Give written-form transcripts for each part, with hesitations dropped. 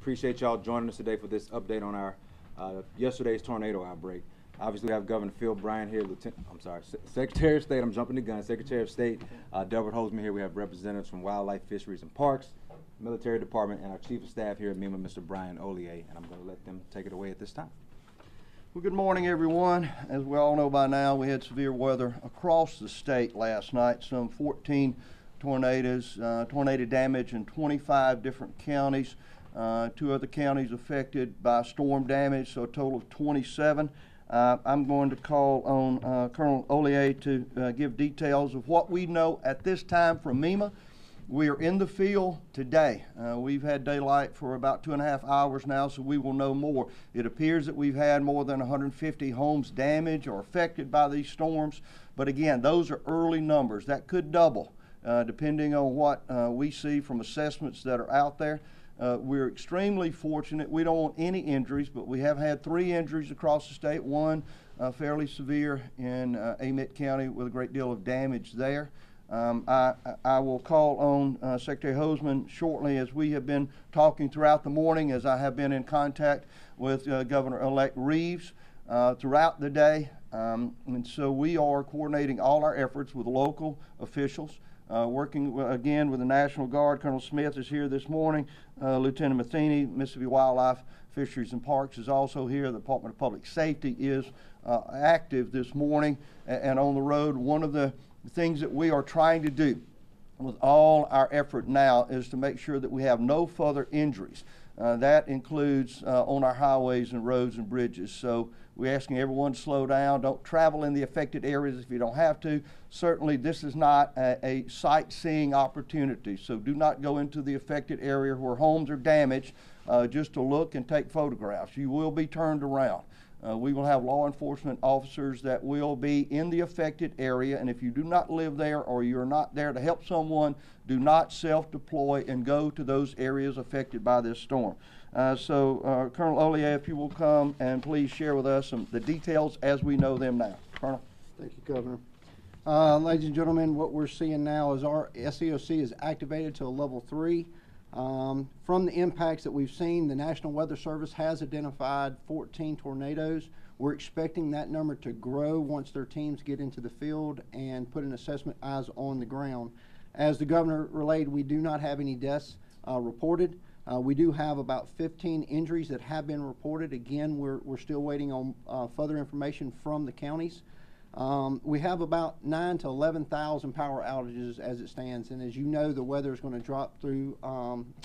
Appreciate y'all joining us today for this update on our yesterday's tornado outbreak. Obviously, we have Governor Bryant here, Secretary of State, I'm jumping the gun, Secretary of State, Delbert Holzman here. We have representatives from Wildlife, Fisheries, and Parks, Military Department, and our Chief of Staff here at MEMA, Mr. Bryant Ollier, and I'm going to let them take it away at this time. Well, good morning, everyone. As we all know by now, we had severe weather across the state last night, some 14 tornadoes, tornado damage in 25 different counties. 2 other counties affected by storm damage, so a total of 27. I'm going to call on Colonel Ollier to give details of what we know at this time from MEMA. We are in the field today. We've had daylight for about 2.5 hours now, so we will know more. It appears that we've had more than 150 homes damaged or affected by these storms, but again, those are early numbers. That could double depending on what we see from assessments that are out there. We're extremely fortunate. We don't want any injuries, but we have had 3 injuries across the state, one fairly severe in Amite County with a great deal of damage there. I will call on Secretary Holzman shortly, as we have been talking throughout the morning, as I have been in contact with Governor-elect Reeves throughout the day. And so we are coordinating all our efforts with local officials, working again with the National Guard. Colonel Smith is here this morning. Lieutenant Matheny, Mississippi Wildlife, Fisheries, and Parks is also here. The Department of Public Safety is active this morning and on the road. One of the things that we are trying to do with all our effort now is to make sure that we have no further injuries. That includes on our highways and roads and bridges. So we're asking everyone to slow down. Don't travel in the affected areas if you don't have to. Certainly this is not a sightseeing opportunity, so do not go into the affected area where homes are damaged just to look and take photographs. You will be turned around. We will have law enforcement officers that will be in the affected area, and if you do not live there or you're not there to help someone, do not self-deploy and go to those areas affected by this storm. So Colonel Ollier, if you will come and please share with us the details as we know them now. Colonel. Thank you, Governor. Ladies and gentlemen, what we're seeing now is our SEOC is activated to a level 3. From the impacts that we've seen, the National Weather Service has identified 14 tornadoes. We're expecting that number to grow once their teams get into the field and put an assessment eyes on the ground. As the governor relayed, we do not have any deaths reported. We do have about 15 injuries that have been reported. Again, we're still waiting on further information from the counties. We have about 9,000 to 11,000 power outages as it stands, and as you know, the weather is going to drop through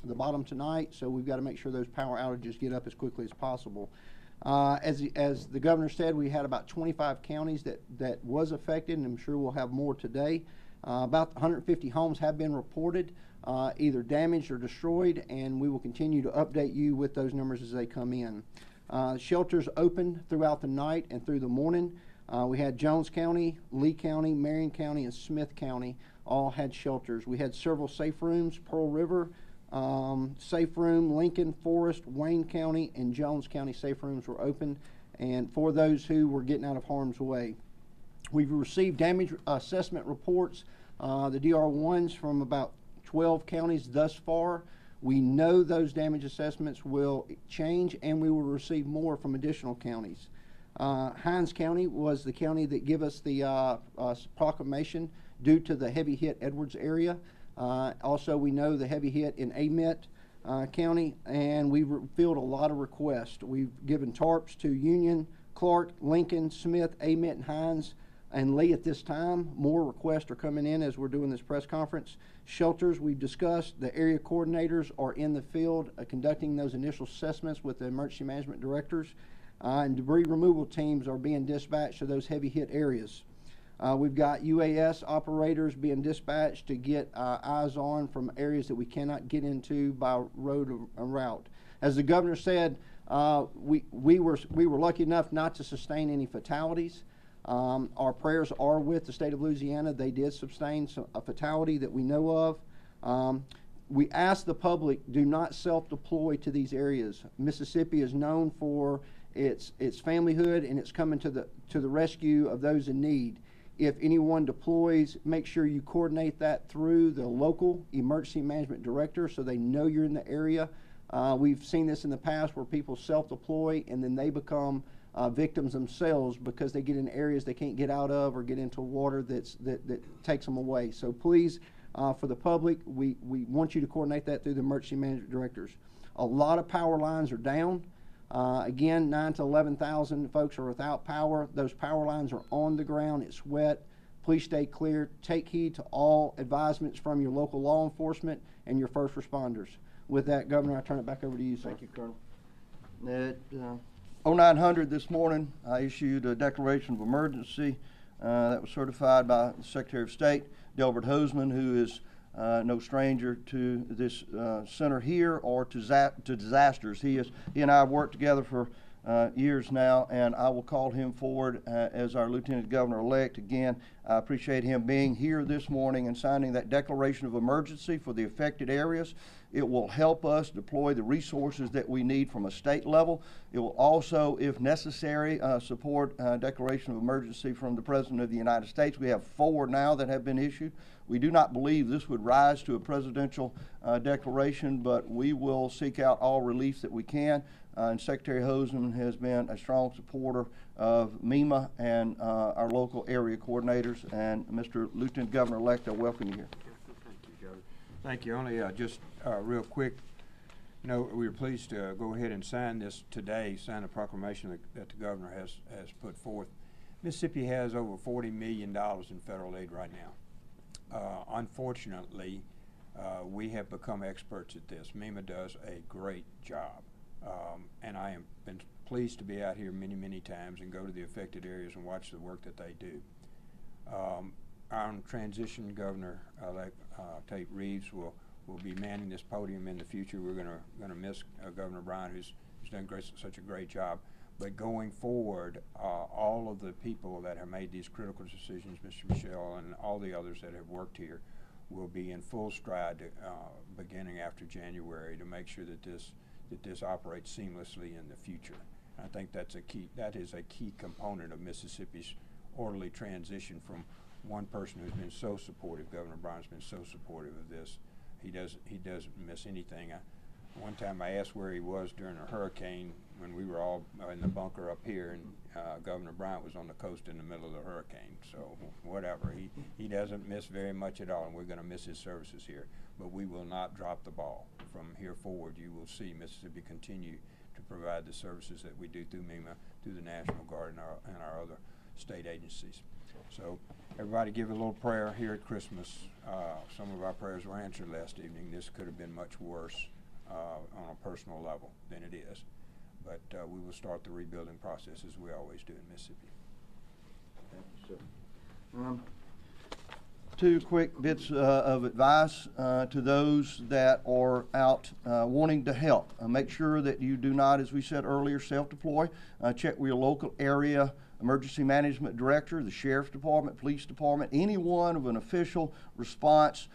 the bottom tonight, so we've got to make sure those power outages get up as quickly as possible. As the governor said, we had about 25 counties that was affected, and I'm sure we'll have more today. About 150 homes have been reported, either damaged or destroyed, and we will continue to update you with those numbers as they come in. Shelters opened throughout the night and through the morning. We had Jones County, Lee County, Marion County, and Smith County all had shelters. We had several safe rooms, Pearl River safe room, Lincoln, Forest, Wayne County, and Jones County safe rooms were open, and for those who were getting out of harm's way. We've received damage assessment reports, the DR1s from about 12 counties thus far. We know those damage assessments will change, and we will receive more from additional counties. Hinds County was the county that gave us the proclamation due to the heavy hit Edwards area. Also, we know the heavy hit in Amite County, and we've filled a lot of requests. We've given tarps to Union, Clark, Lincoln, Smith, Amite, and Hinds, and Lee at this time. More requests are coming in as we're doing this press conference. Shelters we've discussed. The area coordinators are in the field conducting those initial assessments with the emergency management directors. And debris removal teams are being dispatched to those heavy hit areas. We've got UAS operators being dispatched to get eyes on from areas that we cannot get into by road or route. As the governor said, we were lucky enough not to sustain any fatalities. Our prayers are with the state of Louisiana. They did sustain a fatality that we know of. We ask the public, do not self-deploy to these areas. Mississippi is known for its familyhood, and it's coming to the rescue of those in need. If anyone deploys, make sure you coordinate that through the local emergency management director so they know you're in the area. We've seen this in the past where people self-deploy and then they become victims themselves because they get in areas they can't get out of or get into water that takes them away. So please, for the public, we want you to coordinate that through the emergency management directors. A lot of power lines are down. Again, 9,000 to 11,000 folks are without power. Those power lines are on the ground. It's wet. Please stay clear. Take heed to all advisements from your local law enforcement and your first responders. With that, Governor, I turn it back over to you, sir. Thank you, Colonel. At 0900 this morning, I issued a declaration of emergency that was certified by the Secretary of State, Delbert Hosemann, who is no stranger to this center here or to disasters. He and I have worked together for years now, and I will call him forward as our Lieutenant Governor-elect. Again, I appreciate him being here this morning and signing that declaration of emergency for the affected areas. It will help us deploy the resources that we need from a state level. It will also, if necessary, support declaration of emergency from the President of the United States. We have 4 now that have been issued. We do not believe this would rise to a presidential declaration, but we will seek out all relief that we can. And Secretary Hosemann has been a strong supporter of MEMA and our local area coordinators. And Mr. Lieutenant Governor-elect, I welcome you here. Thank you, Governor. Thank you. Only just real quick, we were pleased to go ahead and sign this today, sign a proclamation that the governor has put forth. Mississippi has over $40 million in federal aid right now. Unfortunately, we have become experts at this. MEMA does a great job. And I have been pleased to be out here many, many times and go to the affected areas and watch the work that they do. Our transition Governor Tate Reeves will be manning this podium in the future. We're gonna miss Governor Bryant, who's done such a great job. But going forward, all of the people that have made these critical decisions, Mr. Michelle and all the others that have worked here, will be in full stride beginning after January to make sure that this operates seamlessly in the future. I think that is a key component of Mississippi's orderly transition from one person who's been so supportive. Governor Bryant's been so supportive of this. He doesn't miss anything. One time I asked where he was during a hurricane when we were all in the bunker up here, and Governor Bryant was on the coast in the middle of the hurricane. So whatever, he doesn't miss very much at all, and we're going to miss his services here. But we will not drop the ball. From here forward, you will see Mississippi continue to provide the services that we do through MEMA, through the National Guard and our other state agencies. So everybody give a little prayer here at Christmas. Some of our prayers were answered last evening. This could have been much worse on a personal level than it is. But we will start the rebuilding process as we always do in Mississippi. Thank you, sir. 2 quick bits of advice to those that are out wanting to help. Make sure that you do not, as we said earlier, self-deploy. Check with your local area emergency management director, the sheriff's department, police department, anyone of an official response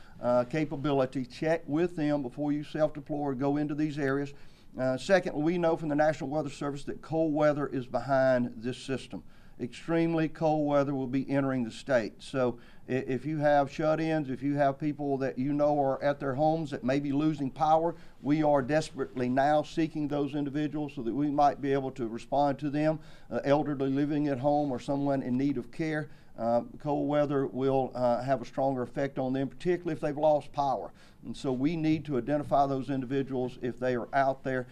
capability. Check with them before you self-deploy or go into these areas. Second, we know from the National Weather Service that cold weather is behind this system. Extremely cold weather will be entering the state. So if you have shut-ins, if you have people that you know are at their homes that may be losing power, we are desperately now seeking those individuals so that we might be able to respond to them, elderly living at home or someone in need of care. Cold weather will have a stronger effect on them, particularly if they've lost power. And so we need to identify those individuals. If they are out there,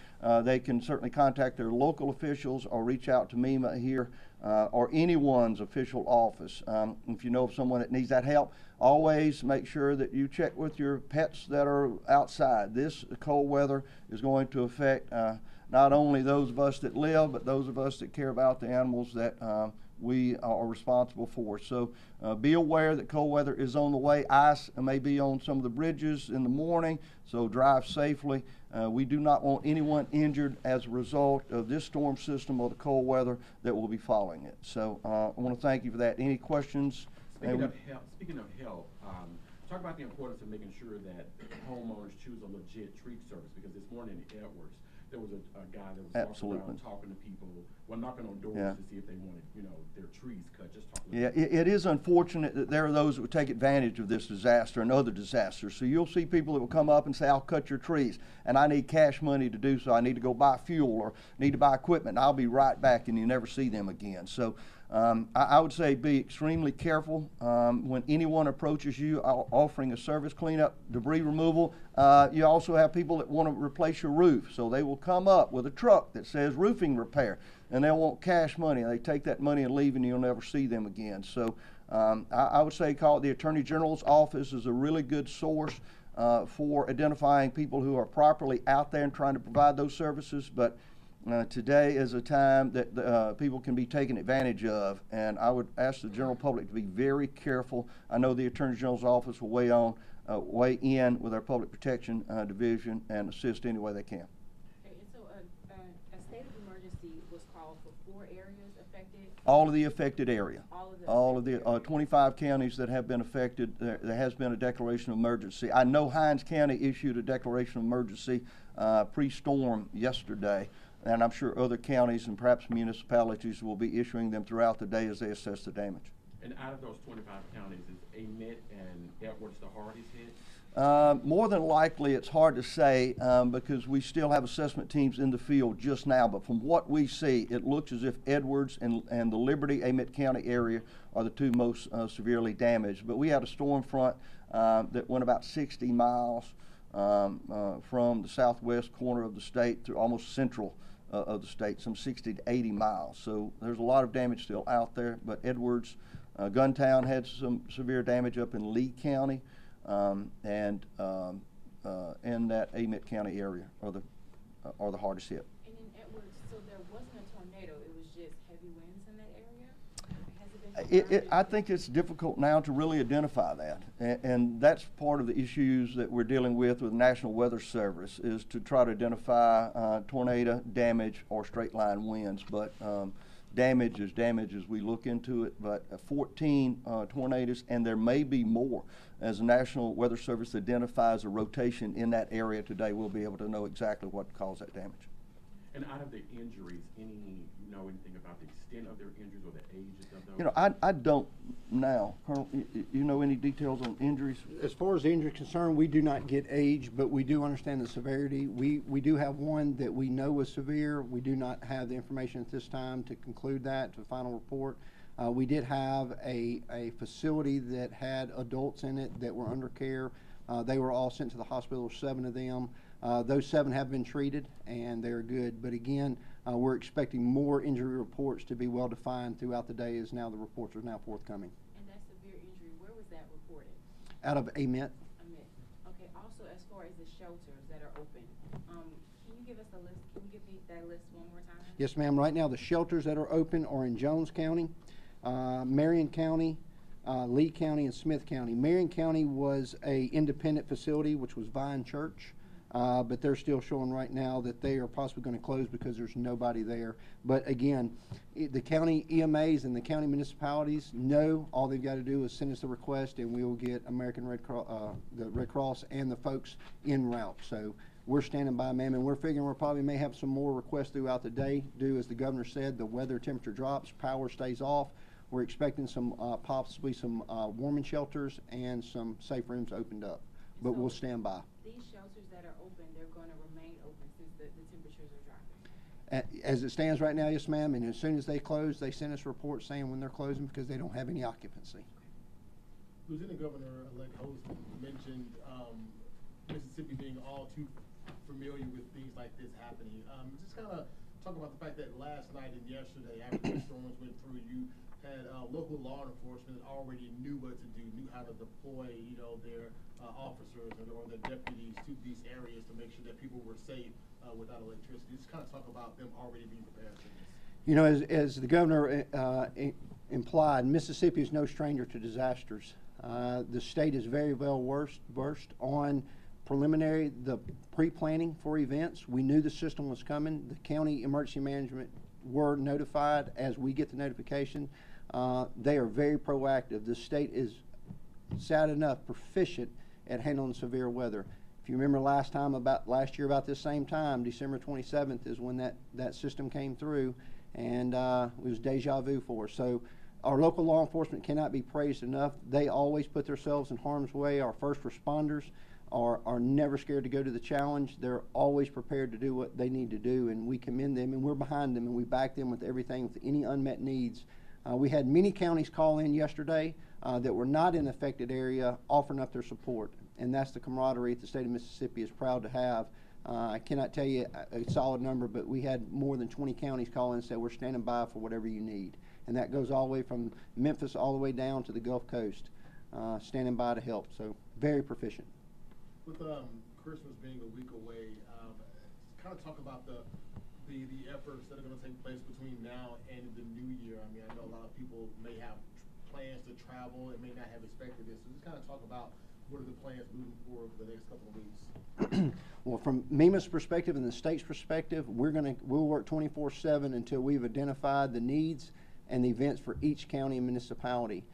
they can certainly contact their local officials or reach out to MEMA here or anyone's official office. If you know of someone that needs that help, always make sure that you check with your pets that are outside. This cold weather is going to affect not only those of us that live, but those of us that care about the animals that we are responsible for. So be aware that cold weather is on the way. Ice may be on some of the bridges in the morning, so drive safely. We do not want anyone injured as a result of this storm system or the cold weather that will be following it. So I want to thank you for that. Any questions? Speaking of help, talk about the importance of making sure that homeowners choose a legit tree service, because this morning in Edwards, there was a guy that was Absolutely. walking around talking to people, well, knocking on doors Yeah. to see if they wanted, their trees cut, just talking. Yeah, it is unfortunate that there are those that would take advantage of this disaster and other disasters. So you'll see people that will come up and say, I'll cut your trees, and I need cash money to do so. I need to go buy fuel or need to buy equipment, and I'll be right back, and you never see them again. So I would say be extremely careful when anyone approaches you offering a service cleanup, debris removal. You also have people that want to replace your roof, so they will come up with a truck that says roofing repair, and they'll want cash money. They take that money and leave, and you'll never see them again. So I would say call the Attorney General's office is a really good source for identifying people who are properly out there and trying to provide those services. But today is a time that people can be taken advantage of, and I would ask the general public to be very careful. I know the Attorney General's office will weigh in with our Public Protection Division and assist any way they can. Okay, and so a state of emergency was called for 4 areas affected? All of the affected area. All of the 25 counties that have been affected, there has been a declaration of emergency. I know Hinds County issued a declaration of emergency pre-storm yesterday, and I'm sure other counties and perhaps municipalities will be issuing them throughout the day as they assess the damage. And out of those 25 counties, is Amite and Edwards the hardest hit? More than likely, it's hard to say because we still have assessment teams in the field just now. But from what we see, it looks as if Edwards and the Liberty, Amite County area are the 2 most severely damaged. But we had a storm front that went about 60 miles from the southwest corner of the state through almost central of the state, some 60 to 80 miles. So there's a lot of damage still out there. But Edwards, Guntown had some severe damage up in Lee County. And in that Amite County area are the hardest hit. And in Edwards, so there wasn't a tornado, it was just heavy winds in that area? Has it been confirmed? I think it's difficult now to really identify that, and that's part of the issues that we're dealing with the National Weather Service, is to try to identify tornado damage or straight line winds. But damage is damage as we look into it. But 14 tornadoes, and there may be more. As the National Weather Service identifies a rotation in that area today, we'll be able to know exactly what caused that damage. And out of the injuries, anything about the extent of their injuries or the ages of those? I don't now. Colonel, you know any details on injuries? As far as the injury is concerned, we do not get age, but we do understand the severity. We do have one that we know was severe. We do not have the information at this time to conclude that to a final report. We did have a facility that had adults in it that were under care. They were all sent to the hospital, 7 of them. Those 7 have been treated and they're good. But again, we're expecting more injury reports to be well defined throughout the day, as now the reports are now forthcoming. And that severe injury, where was that reported? Out of Amite. Okay, also as far as the shelters that are open, can you give us a list, can you give me that list one more time? Yes, ma'am. Right now, the shelters that are open are in Jones County, Marion County, Lee County, and Smith County. Marion County was a independent facility, which was Vine Church, but they're still showing right now that they are possibly going to close because there's nobody there. But again, the county EMAs and the county municipalities know all they've got to do is send us the request, and we will get American Red Cross, the Red Cross, and the folks en route. So we're standing by, ma'am, and we're figuring we probably may have some more requests throughout the day. As the governor said, the weather temperature drops, power stays off. We're expecting some possibly some warming shelters and some safe rooms opened up, but we'll stand by. These shelters that are open, they're going to remain open since the temperatures are dropping? As it stands right now, yes, ma'am, and as soon as they close, they send us reports saying when they're closing because they don't have any occupancy. Lieutenant Governor-elect Holston mentioned Mississippi being all too familiar with things like this happening. Just kind of talk about the fact that last night and yesterday, after the storms went through, you had local law enforcement already knew what to do, knew how to deploy, their officers or their deputies to these areas to make sure that people were safe without electricity. Just kind of talk about them already being prepared for this. As the governor implied, Mississippi is no stranger to disasters. The state is very well versed on the pre-planning for events. We knew the system was coming. The county emergency management were notified as we get the notification. They are very proactive. The state is sad enough proficient at handling severe weather. If If you remember last year about this same time, December 27th is when that system came through, and it was deja vu for us. So our local law enforcement cannot be praised enough. They always put themselves in harm's way. Our first responders are never scared to go to the challenge. They're always prepared to do what they need to do, and we commend them, and we're behind them, and we back them with everything, with any unmet needs. We had many counties call in yesterday that were not in the affected area offering up their support, and that's the camaraderie the state of Mississippi is proud to have. I cannot tell you a solid number, but we had more than 20 counties call in and say we're standing by for whatever you need. And that goes all the way from Memphis all the way down to the Gulf Coast, standing by to help. So very proficient. With Christmas being a week away, kind of talk about the efforts that are going to take place between now and the new year. I mean, I know a lot of people may have plans to travel and may not have expected this. So just kind of talk about what are the plans moving forward for the next couple of weeks. Well, from MEMA's perspective and the state's perspective, we'll work 24/7 until we've identified the needs and the events for each county and municipality.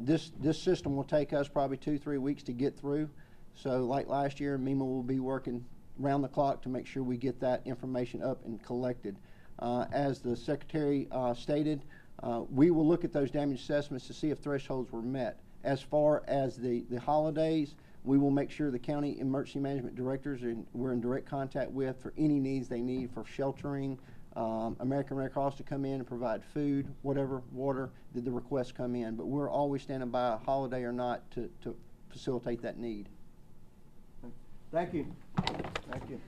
This system will take us probably 2-3 weeks to get through. So like last year, MEMA will be working round the clock to make sure we get that information up and collected. As the Secretary stated, we will look at those damage assessments to see if thresholds were met. As far as the holidays, we will make sure the county emergency management directors we're in direct contact with for any needs they need for sheltering, American Red Cross to come in and provide food, whatever, water, did the requests come in. But we're always standing by, a holiday or not, to facilitate that need. Thank you. Thank you.